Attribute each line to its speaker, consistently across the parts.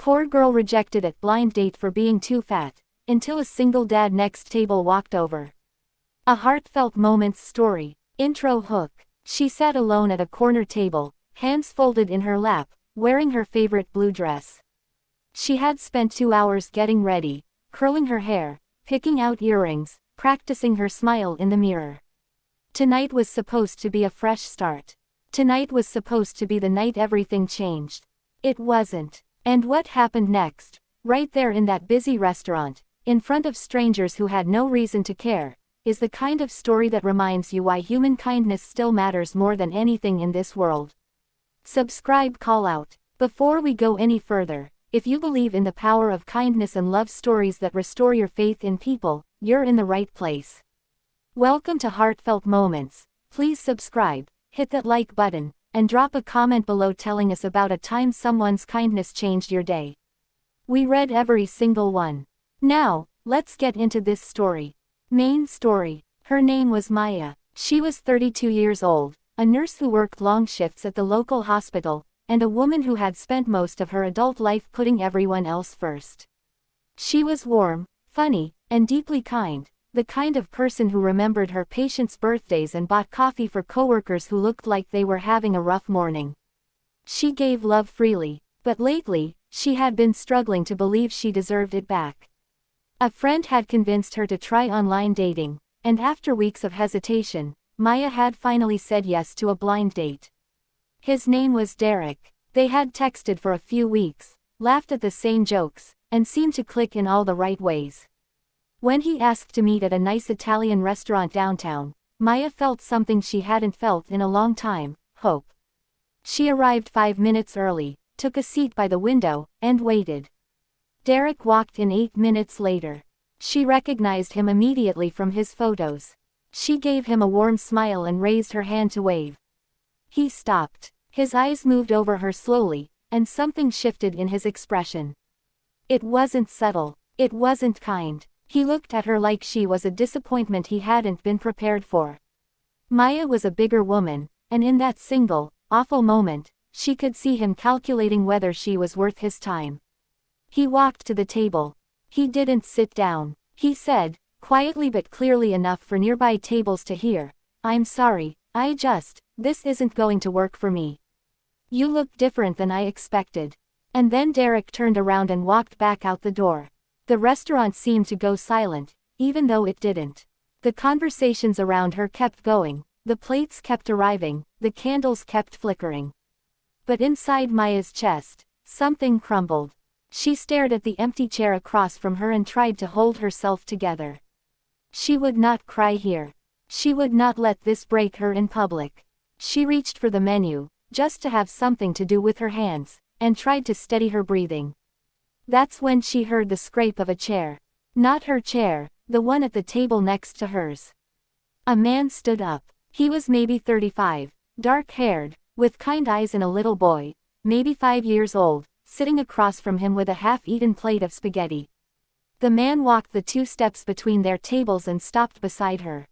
Speaker 1: Poor girl rejected at blind date for being too fat, until a single dad next table walked over. A Heartfelt Moments story. Intro hook. She sat alone at a corner table, hands folded in her lap, wearing her favorite blue dress. She had spent 2 hours getting ready, curling her hair, picking out earrings, practicing her smile in the mirror. Tonight was supposed to be a fresh start. Tonight was supposed to be the night everything changed. It wasn't. And what happened next? Right there in that busy restaurant, in front of strangers who had no reason to care, is the kind of story that reminds you why human kindness still matters more than anything in this world. Subscribe call out. Before we go any further, if you believe in the power of kindness and love stories that restore your faith in people, you're in the right place. Welcome to Heartfelt Moments. Please subscribe, hit that like button, and drop a comment below telling us about a time someone's kindness changed your day. We read every single one. Now, let's get into this story. Main story. Her name was Maya. She was 32 years old, a nurse who worked long shifts at the local hospital, and a woman who had spent most of her adult life putting everyone else first. She was warm, funny, and deeply kind, the kind of person who remembered her patients' birthdays and bought coffee for coworkers who looked like they were having a rough morning. She gave love freely, but lately, she had been struggling to believe she deserved it back. A friend had convinced her to try online dating, and after weeks of hesitation, Maya had finally said yes to a blind date. His name was Derek. They had texted for a few weeks, laughed at the same jokes, and seemed to click in all the right ways. When he asked to meet at a nice Italian restaurant downtown, Maya felt something she hadn't felt in a long time: hope. She arrived 5 minutes early, took a seat by the window, and waited. Derek walked in 8 minutes later. She recognized him immediately from his photos. She gave him a warm smile and raised her hand to wave. He stopped. His eyes moved over her slowly, and something shifted in his expression. It wasn't subtle. It wasn't kind. He looked at her like she was a disappointment he hadn't been prepared for. Maya was a bigger woman, and in that single, awful moment, she could see him calculating whether she was worth his time. He walked to the table. He didn't sit down. He said, quietly but clearly enough for nearby tables to hear, "I'm sorry, this isn't going to work for me. You look different than I expected." And then Derek turned around and walked back out the door. The restaurant seemed to go silent, even though it didn't. The conversations around her kept going, the plates kept arriving, the candles kept flickering. But inside Maya's chest, something crumbled. She stared at the empty chair across from her and tried to hold herself together. She would not cry here. She would not let this break her in public. She reached for the menu, just to have something to do with her hands, and tried to steady her breathing. That's when she heard the scrape of a chair. Not her chair, the one at the table next to hers. A man stood up. He was maybe 35, dark-haired, with kind eyes, and a little boy, maybe 5 years old, sitting across from him with a half-eaten plate of spaghetti. The man walked the 2 steps between their tables and stopped beside her.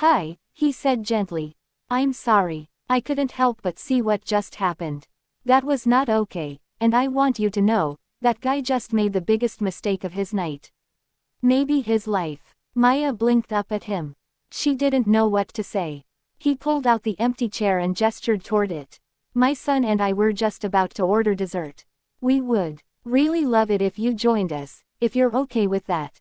Speaker 1: "Hi," he said gently. "I'm sorry, I couldn't help but see what just happened. That was not okay, and I want you to know, that guy just made the biggest mistake of his night. Maybe his life." Maya blinked up at him. She didn't know what to say. He pulled out the empty chair and gestured toward it. "My son and I were just about to order dessert. We would really love it if you joined us, if you're okay with that.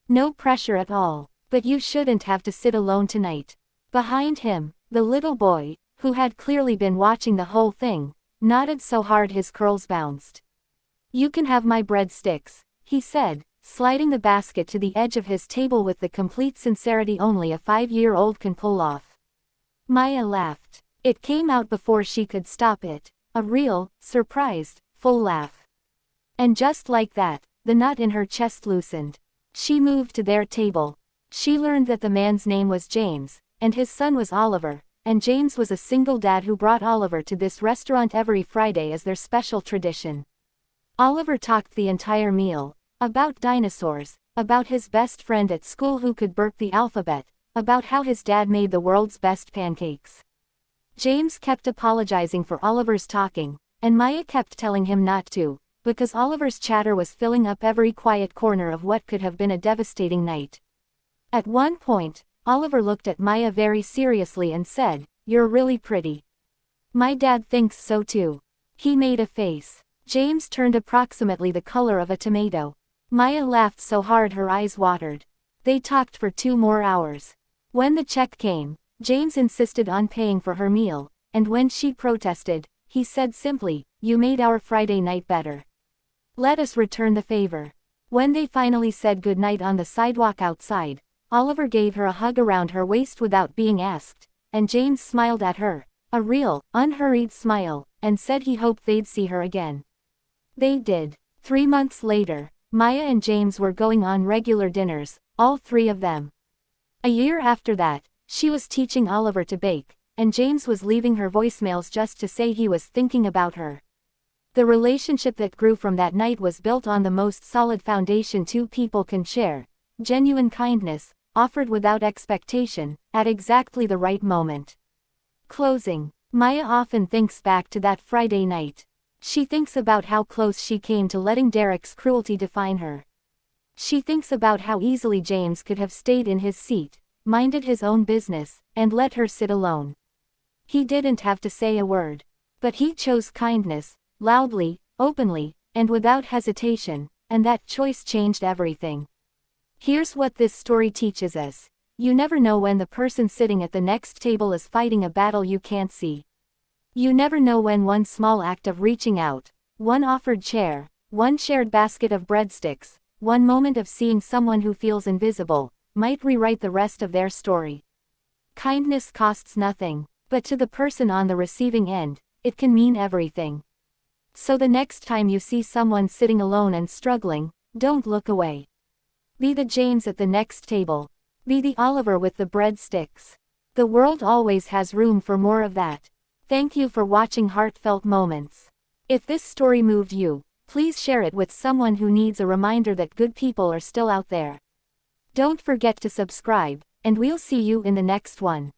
Speaker 1: No pressure at all, but you shouldn't have to sit alone tonight." Behind him, the little boy, who had clearly been watching the whole thing, nodded so hard his curls bounced. "You can have my breadsticks," he said, sliding the basket to the edge of his table with the complete sincerity only a 5-year-old can pull off. Maya laughed. It came out before she could stop it, a real, surprised, full laugh. And just like that, the knot in her chest loosened. She moved to their table. She learned that the man's name was James, and his son was Oliver, and James was a single dad who brought Oliver to this restaurant every Friday as their special tradition. Oliver talked the entire meal, about dinosaurs, about his best friend at school who could burp the alphabet, about how his dad made the world's best pancakes. James kept apologizing for Oliver's talking, and Maya kept telling him not to, because Oliver's chatter was filling up every quiet corner of what could have been a devastating night. At one point, Oliver looked at Maya very seriously and said, "You're really pretty." "My dad thinks so too." He made a face. James turned approximately the color of a tomato. Maya laughed so hard her eyes watered. They talked for 2 more hours. When the check came, James insisted on paying for her meal, and when she protested, he said simply, "You made our Friday night better. Let us return the favor." When they finally said goodnight on the sidewalk outside, Oliver gave her a hug around her waist without being asked, and James smiled at her, a real, unhurried smile, and said he hoped they'd see her again. They did. 3 months later, Maya and James were going on regular dinners, all 3 of them. A year after that, she was teaching Oliver to bake, and James was leaving her voicemails just to say he was thinking about her. The relationship that grew from that night was built on the most solid foundation 2 people can share: genuine kindness, offered without expectation, at exactly the right moment. Closing. Maya often thinks back to that Friday night. She thinks about how close she came to letting Derek's cruelty define her. She thinks about how easily James could have stayed in his seat, minded his own business, and let her sit alone. He didn't have to say a word. But he chose kindness, loudly, openly, and without hesitation, and that choice changed everything. Here's what this story teaches us. You never know when the person sitting at the next table is fighting a battle you can't see. You never know when one small act of reaching out, one offered chair, one shared basket of breadsticks, one moment of seeing someone who feels invisible, might rewrite the rest of their story. Kindness costs nothing, but to the person on the receiving end, it can mean everything. So the next time you see someone sitting alone and struggling, don't look away. Be the James at the next table. Be the Oliver with the breadsticks. The world always has room for more of that. Thank you for watching Heartfelt Moments. If this story moved you, please share it with someone who needs a reminder that good people are still out there. Don't forget to subscribe, and we'll see you in the next one.